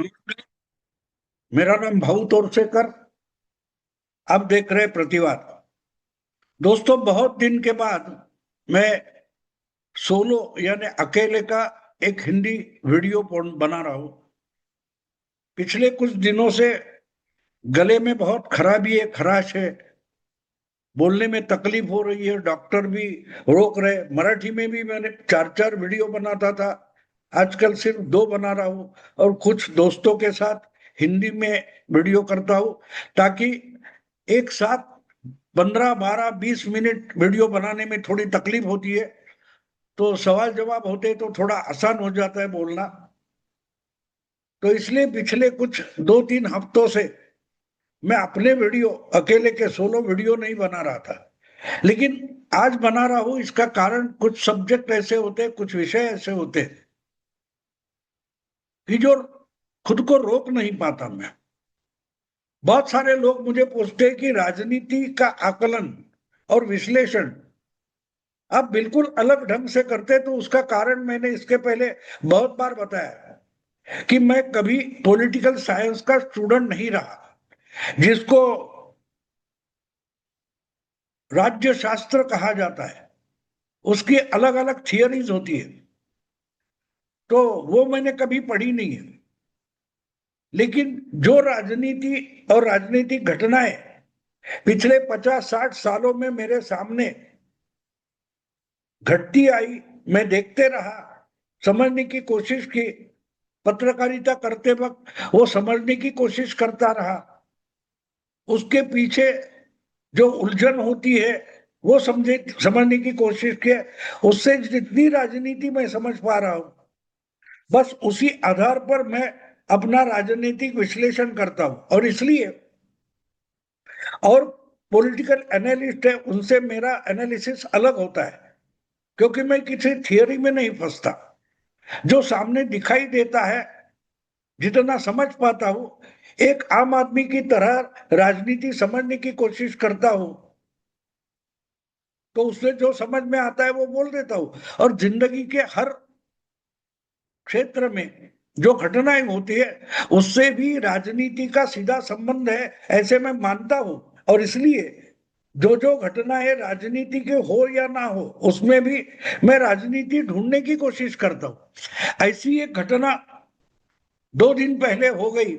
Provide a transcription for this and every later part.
नमस्कार। मेरा नाम भाऊ तोरसेकर। आप देख रहे प्रतिवाद। दोस्तों, बहुत दिन के बाद मैं सोलो यानी अकेले का एक हिंदी वीडियो बना रहा हूं। पिछले कुछ दिनों से गले में बहुत खराबी है, खराश है, बोलने में तकलीफ हो रही है। डॉक्टर भी रोक रहे। मराठी में भी मैंने चार चार वीडियो बनाता था, आजकल सिर्फ दो बना रहा हूं। और कुछ दोस्तों के साथ हिंदी में वीडियो करता हूं, ताकि एक साथ 15, 12, 20 मिनट वीडियो बनाने में थोड़ी तकलीफ होती है, तो सवाल जवाब होते तो थोड़ा आसान हो जाता है बोलना। तो इसलिए पिछले कुछ 2-3 हफ्तों से मैं अपने वीडियो, अकेले के सोलो वीडियो नहीं बना रहा था, लेकिन आज बना रहा हूं। इसका कारण कुछ सब्जेक्ट ऐसे होते हैं, कुछ विषय ऐसे होते हैं कि जो खुद को रोक नहीं पाता मैं। बहुत सारे लोग मुझे पूछते हैं कि राजनीति का आकलन और विश्लेषण आप बिल्कुल अलग ढंग से करते, तो उसका कारण मैंने इसके पहले बहुत बार बताया कि मैं कभी पॉलिटिकल साइंस का स्टूडेंट नहीं रहा, जिसको राज्य शास्त्र कहा जाता है। उसकी अलग अलग थियरीज होती है, तो वो मैंने कभी पढ़ी नहीं है। लेकिन जो राजनीति और राजनीतिक घटनाएं पिछले 50-60 सालों में मेरे सामने घटती आई, मैं देखते रहा, समझने की कोशिश की। पत्रकारिता करते वक्त वो समझने की कोशिश करता रहा। उसके पीछे जो उलझन होती है वो समझने की कोशिश की। उससे जितनी राजनीति मैं समझ पा रहा हूं, बस उसी आधार पर मैं अपना राजनीतिक विश्लेषण करता हूं। और इसलिए और पॉलिटिकल एनालिस्ट है, उनसे मेरा एनालिसिस अलग होता है, क्योंकि मैं किसी थियरी में नहीं फंसता। जो सामने दिखाई देता है, जितना समझ पाता हूं, एक आम आदमी की तरह राजनीति समझने की कोशिश करता हूं, तो उससे जो समझ में आता है वो बोल देता हूं। और जिंदगी के हर क्षेत्र में जो घटनाएं होती है, उससे भी राजनीति का सीधा संबंध है, ऐसे मैं मानता हूं। और इसलिए जो जो घटनाएं राजनीति के हो या ना हो, उसमें भी मैं राजनीति ढूंढने की कोशिश करता हूं। ऐसी एक घटना 2 दिन पहले हो गई,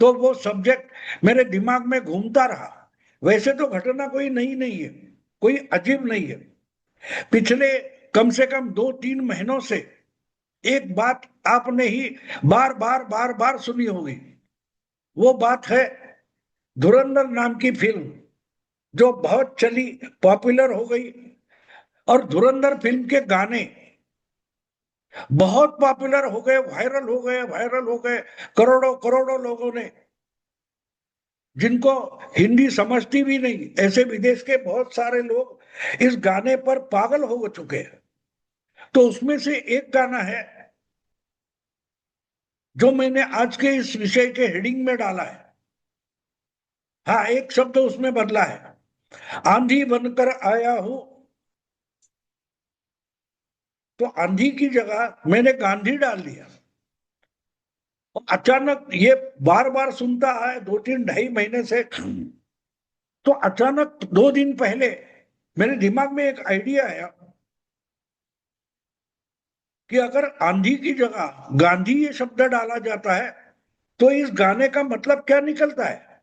तो वो सब्जेक्ट मेरे दिमाग में घूमता रहा। वैसे तो घटना कोई नई नहीं है, कोई अजीब नहीं है। पिछले कम से कम 2-3 महीनों से एक बात आपने ही बार बार बार बार सुनी होगी। वो बात है धुरंधर नाम की फिल्म, जो बहुत चली, पॉपुलर हो गई। और धुरंधर फिल्म के गाने बहुत पॉपुलर हो गए, वायरल हो गए, वायरल हो गए। करोड़ों करोड़ों लोगों ने, जिनको हिंदी समझती भी नहीं, ऐसे विदेश के बहुत सारे लोग इस गाने पर पागल हो चुके हैं। तो उसमें से एक गाना है जो मैंने आज के इस विषय के हेडिंग में डाला है। हाँ, एक शब्द उसमें बदला है। आंधी बनकर आया हूं, तो आंधी की जगह मैंने गांधी डाल दिया। और अचानक ये बार बार सुनता है 2-3, 2.5 महीने से, तो अचानक 2 दिन पहले मेरे दिमाग में एक आइडिया आया कि अगर आंधी की जगह गांधी ये शब्द डाला जाता है, तो इस गाने का मतलब क्या निकलता है?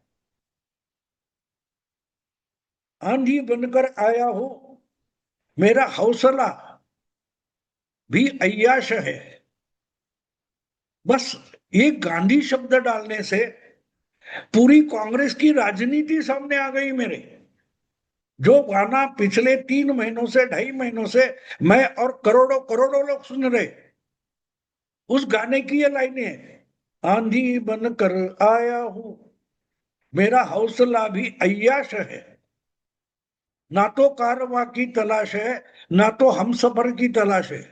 आंधी बनकर आया हूं, मेरा हौसला भी अय्याश है। बस एक गांधी शब्द डालने से पूरी कांग्रेस की राजनीति सामने आ गई मेरे। जो गाना पिछले 3 महीनों से, 2.5 महीनों से मैं और करोड़ों करोड़ों लोग सुन रहे, उस गाने की ये लाइनें हैं, आंधी बनकर आया हूं, मेरा हौसला भी अय्याश है। ना तो कारवां की तलाश है, ना तो हम सफर की तलाश है।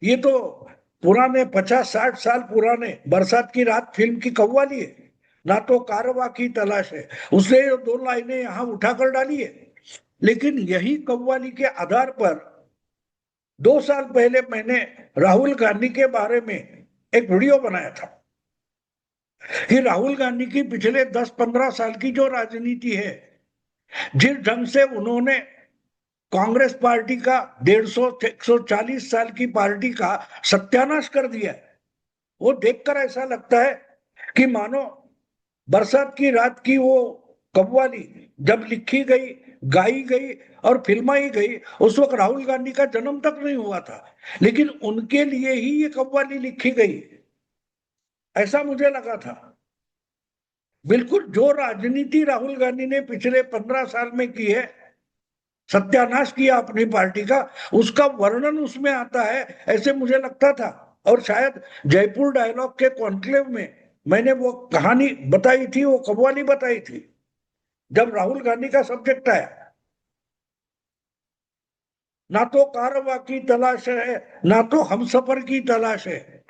ये तो पुराने 50-60 साल पुराने बरसात की रात फिल्म की कव्वाली है। ना तो कारवां की तलाश है, उसने ये 2 लाइनें यहां उठाकर डाली है। लेकिन यही कव्वाली के आधार पर 2 साल पहले मैंने राहुल गांधी के बारे में एक वीडियो बनाया था। कि राहुल गांधी की पिछले 10-15 साल की जो राजनीति है, जिस ढंग से उन्होंने कांग्रेस पार्टी का 150-140 साल की पार्टी का सत्यानाश कर दिया है, वो देखकर ऐसा लगता है कि मानो बरसात की रात की वो कव्वाली जब लिखी गई, गाई गई और फिल्माई गई, उस वक्त राहुल गांधी का जन्म तक नहीं हुआ था, लेकिन उनके लिए ही ये कव्वाली लिखी गई, ऐसा मुझे लगा था। बिल्कुल जो राजनीति राहुल गांधी ने पिछले 15 साल में की है, सत्यानाश किया अपनी पार्टी का, उसका वर्णन उसमें आता है, ऐसे मुझे लगता था। और शायद जयपुर डायलॉग के कॉन्क्लेव में मैंने वो कहानी बताई थी, वो कव्वाली बताई थी, जब राहुल गांधी का सब्जेक्ट आया। ना तो कारवा की तलाश है, ना तो हम सफर की तलाश है,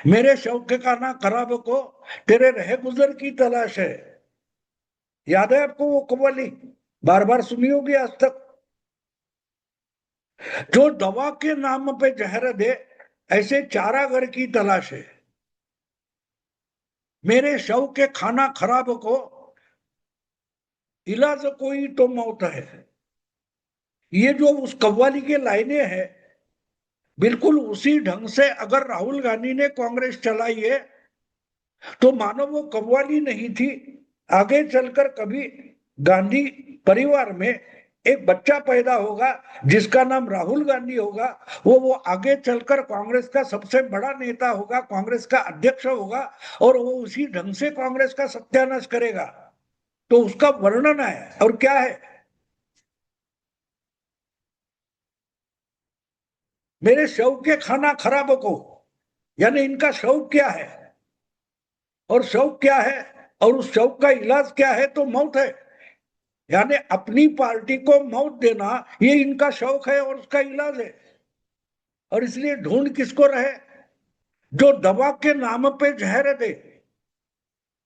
मेरे शौक का ना खराब को, तेरे रहे गुजर की तलाश है। याद है आपको वो कव्वाली? बार बार सुनी होगी आज तक। जो दवा के नाम पे जहर दे, ऐसे चारागर की तलाश है, मेरे शव के खाना खराब को, इलाज कोई तो मौत है। ये जो उस कव्वाली के लाइनें हैं, बिल्कुल उसी ढंग से अगर राहुल गांधी ने कांग्रेस चलाई है, तो मानो वो कव्वाली नहीं थी। आगे चलकर कभी गांधी परिवार में एक बच्चा पैदा होगा जिसका नाम राहुल गांधी होगा, वो आगे चलकर कांग्रेस का सबसे बड़ा नेता होगा, कांग्रेस का अध्यक्ष होगा, और वो उसी ढंग से कांग्रेस का सत्यानाश करेगा। तो उसका वर्णन है, और क्या है, मेरे शव के खाना खराब को, यानी इनका शव क्या है और शव क्या है, और उस शव का इलाज क्या है, तो मौत है। यानी अपनी पार्टी को मौत देना, ये इनका शौक है और उसका इलाज है। और इसलिए ढूंढ किसको रहे, जो दवा के नाम पे जहर दे,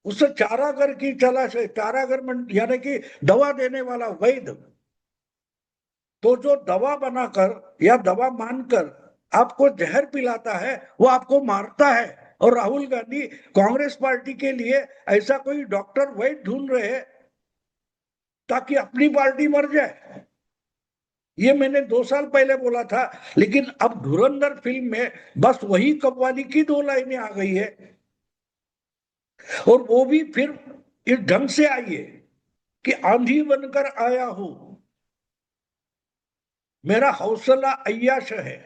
उसे चारागर की तलाश है। चारागर यानी कि दवा देने वाला वैद्य। तो जो दवा बनाकर या दवा मानकर आपको जहर पिलाता है, वो आपको मारता है। और राहुल गांधी कांग्रेस पार्टी के लिए ऐसा कोई डॉक्टर वैद्य ढूंढ रहे हैं ताकि अपनी पार्टी मर जाए। ये मैंने 2 साल पहले बोला था, लेकिन अब धुरंधर फिल्म में बस वही कव्वाली की 2 लाइनें आ गई है, और वो भी फिर इस ढंग से आई है कि आंधी बनकर आया हूं, मेरा हौसला अय्याश है।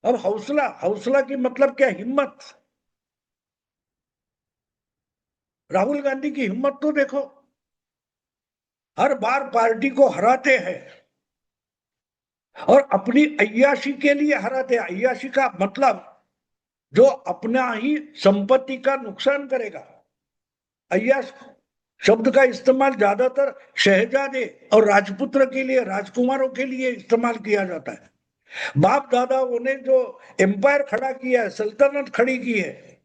अब हौसला, हौसला की मतलब क्या, हिम्मत। राहुल गांधी की हिम्मत तो देखो, हर बार पार्टी को हराते हैं और अपनी अय्याशी के लिए हराते हैं। अय्याशी का मतलब जो अपना ही संपत्ति का नुकसान करेगा। अय्याश शब्द का इस्तेमाल ज्यादातर शहजादे और राजपुत्र के लिए, राजकुमारों के लिए इस्तेमाल किया जाता है। बाप दादाओं ने जो एम्पायर खड़ा किया है, सल्तनत खड़ी की है,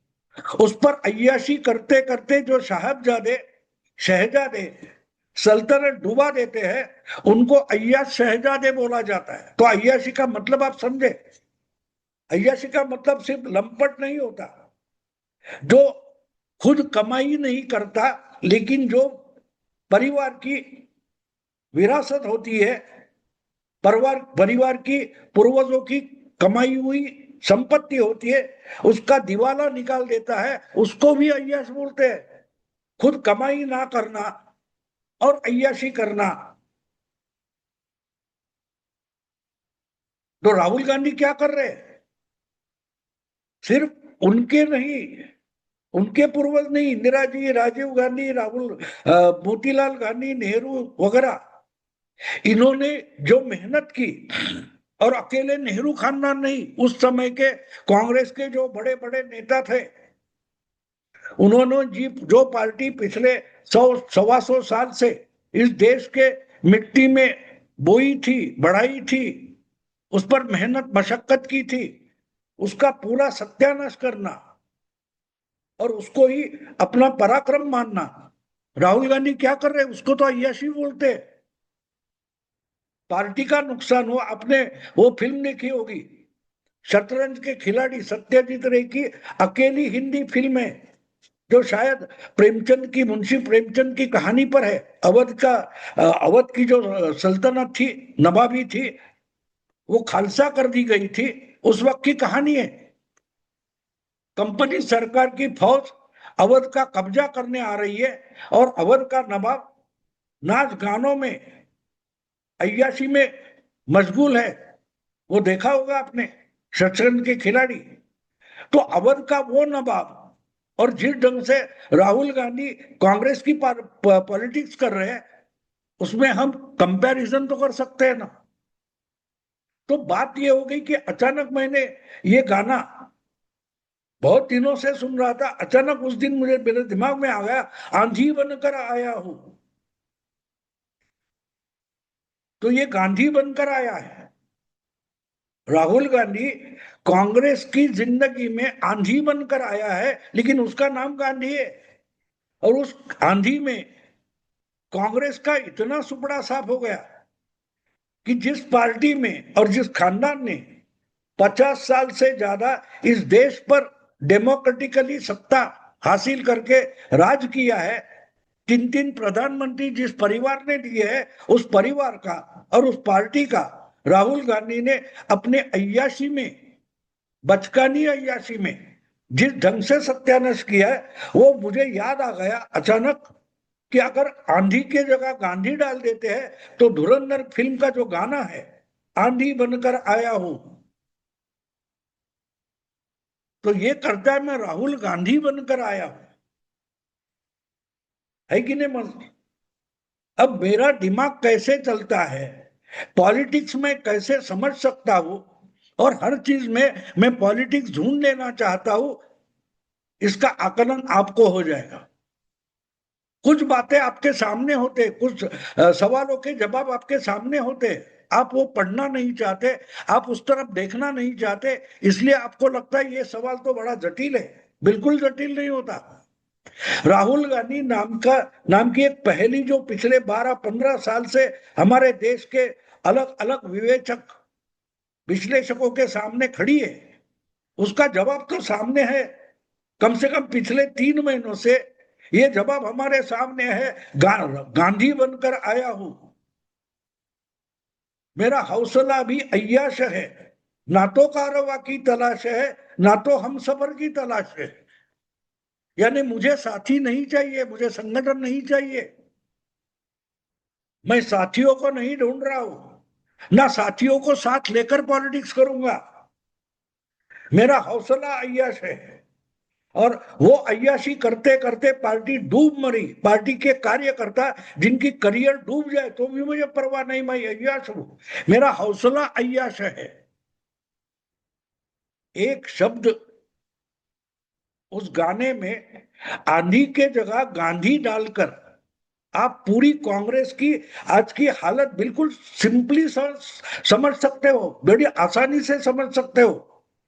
उस पर अय्याशी करते करते जो साहबजादे, शहजादे सल्तनत डुबा देते हैं, उनको अय्याश शहजादे बोला जाता है। तो अय्याशी का मतलब आप समझे? अय्याशी का मतलब सिर्फ लंपट नहीं होता, जो खुद कमाई नहीं करता, लेकिन जो परिवार की विरासत होती है, परिवार परिवार की पूर्वजों की कमाई हुई संपत्ति होती है, उसका दिवाला निकाल देता है, उसको भी अय्याश बोलते हैं। खुद कमाई ना करना और अय्याशी करना। तो राहुल गांधी क्या कर रहे हैं? सिर्फ उनके नहीं, उनके पूर्वज नहीं, इंदिरा जी, राजीव गांधी, राहुल, मोतीलाल गांधी, नेहरू वगैरह, इन्होंने जो मेहनत की, और अकेले नेहरू खानदान नहीं, उस समय के कांग्रेस के जो बड़े बड़े नेता थे, उन्होंने जी जो पार्टी पिछले 100-125 साल से इस देश के मिट्टी में बोई थी, बढ़ाई थी, उस पर मेहनत मशक्कत की थी, उसका पूरा सत्यानाश करना और उसको ही अपना पराक्रम मानना। राहुल गांधी क्या कर रहे हैं? उसको तो अय्याशी बोलते हैं। पार्टी का नुकसान हो, अपने वो फिल्म देखी होगी, शतरंज के खिलाड़ी सत्यजीत रे की अकेली हिंदी फिल्म है जो शायद प्रेमचंद की, मुंशी प्रेमचंद की कहानी पर है। अवध की जो सल्तनत थी, नवाबी थी, वो खालसा कर दी गई थी, उस वक्त की कहानी है। कंपनी सरकार की फौज अवध का कब्जा करने आ रही है और अवध का नवाब नाच गानों में, अय्याशी में मशगूल है। वो देखा होगा आपने, शतरंज के खिलाड़ी। तो अवध का वो नवाब और जिस ढंग से राहुल गांधी कांग्रेस की पॉलिटिक्स कर रहे हैं, उसमें हम कंपैरिजन तो कर सकते हैं ना। तो बात ये हो गई कि अचानक मैंने ये गाना बहुत दिनों से सुन रहा था, अचानक उस दिन मुझे, मेरे दिमाग में आ गया, आंधी बनकर आया हूं। तो ये गांधी बनकर आया है। राहुल गांधी कांग्रेस की जिंदगी में आंधी बनकर आया है, लेकिन उसका नाम गांधी है। और उस आंधी में कांग्रेस का इतना सुपड़ा साफ हो गया कि जिस पार्टी में और जिस खानदान ने 50 साल से ज्यादा इस देश पर डेमोक्रेटिकली सत्ता हासिल करके राज किया है, 3 3 प्रधानमंत्री जिस परिवार ने दिए है, उस परिवार का और उस पार्टी का राहुल गांधी ने अपने अय्याशी में, बचकानी अय्याशी में जिस ढंग से सत्यानाश किया है, वो मुझे याद आ गया अचानक कि अगर आंधी के जगह गांधी डाल देते हैं तो धुरंधर फिल्म का जो गाना है, आंधी बनकर आया हूं, तो ये करता है मैं राहुल गांधी बनकर आया हूं। है कि नहीं? अब मेरा दिमाग कैसे चलता है, पॉलिटिक्स में कैसे समझ सकता हूं, और हर चीज में मैं पॉलिटिक्स ढूंढ लेना चाहता हूं, इसका आकलन आपको हो जाएगा। कुछ बातें आपके सामने होते, कुछ सवालों के जवाब आपके सामने होते, आप वो पढ़ना नहीं चाहते, आप उस तरफ देखना नहीं चाहते, इसलिए आपको लगता है ये सवाल तो बड़ा जटिल है। बिल्कुल जटिल नहीं होता। राहुल गांधी नाम की एक पहेली जो पिछले 12 15 साल से हमारे देश के अलग अलग विवेचक, विश्लेषकों के सामने खड़ी है, उसका जवाब तो सामने है। कम से कम पिछले 3 महीनों से ये जवाब हमारे सामने है। गांधी बनकर आया हूं, मेरा हौसला भी अय्याश है, ना तो कारवा की तलाश है, ना तो हम सफर की तलाश है। यानी मुझे साथी नहीं चाहिए, मुझे संगठन नहीं चाहिए, मैं साथियों को नहीं ढूंढ रहा हूं, ना साथियों को साथ लेकर पॉलिटिक्स करूंगा। मेरा हौसला अय्याश है, और वो अय्याशी करते करते पार्टी डूब मरी। पार्टी के कार्यकर्ता जिनकी करियर डूब जाए तो भी मुझे परवाह नहीं, मैं अय्याश हूं, मेरा हौसला अय्याश है। एक शब्द उस गाने में आंधी के जगह गांधी डालकर आप पूरी कांग्रेस की आज की हालत बिल्कुल सिंपली समझ सकते हो, बड़ी आसानी से समझ सकते हो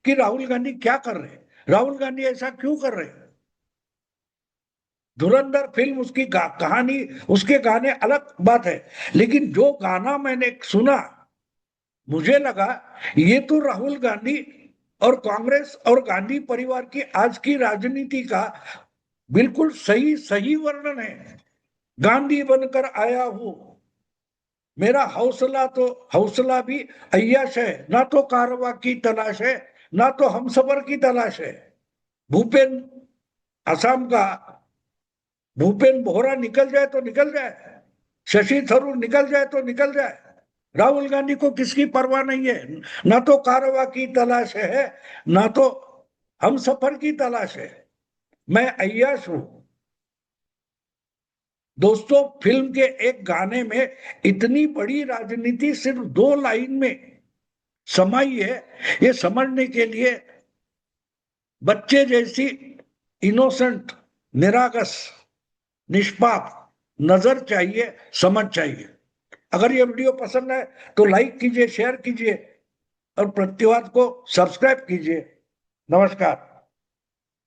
कि राहुल गांधी क्या कर रहे हैं, राहुल गांधी ऐसा क्यों कर रहे हैं। धुरंधर फिल्म, उसकी कहानी, उसके गाने अलग बात है, लेकिन जो गाना मैंने सुना, मुझे लगा ये तो राहुल गांधी और कांग्रेस और गांधी परिवार की आज की राजनीति का बिल्कुल सही सही वर्णन है। गांधी बनकर आया हूं, मेरा हौसला भी अय्याश है, ना तो कारवा की तलाश है, ना तो हमसफर की तलाश है। भूपेन, असम का भूपेन बोहरा निकल जाए तो निकल जाए, शशि थरूर निकल जाए तो निकल जाए, राहुल गांधी को किसकी परवाह नहीं है। ना तो कारवा की तलाश है, ना तो हम सफर की तलाश है, मैं अय्याश हूं। दोस्तों, फिल्म के एक गाने में इतनी बड़ी राजनीति सिर्फ 2 लाइन में समाई है। ये समझने के लिए बच्चे जैसी इनोसेंट, निरागस, निष्पाप नजर चाहिए, समझ चाहिए। अगर ये वीडियो पसंद है तो लाइक कीजिए, शेयर कीजिए और प्रतिवाद को सब्सक्राइब कीजिए। नमस्कार।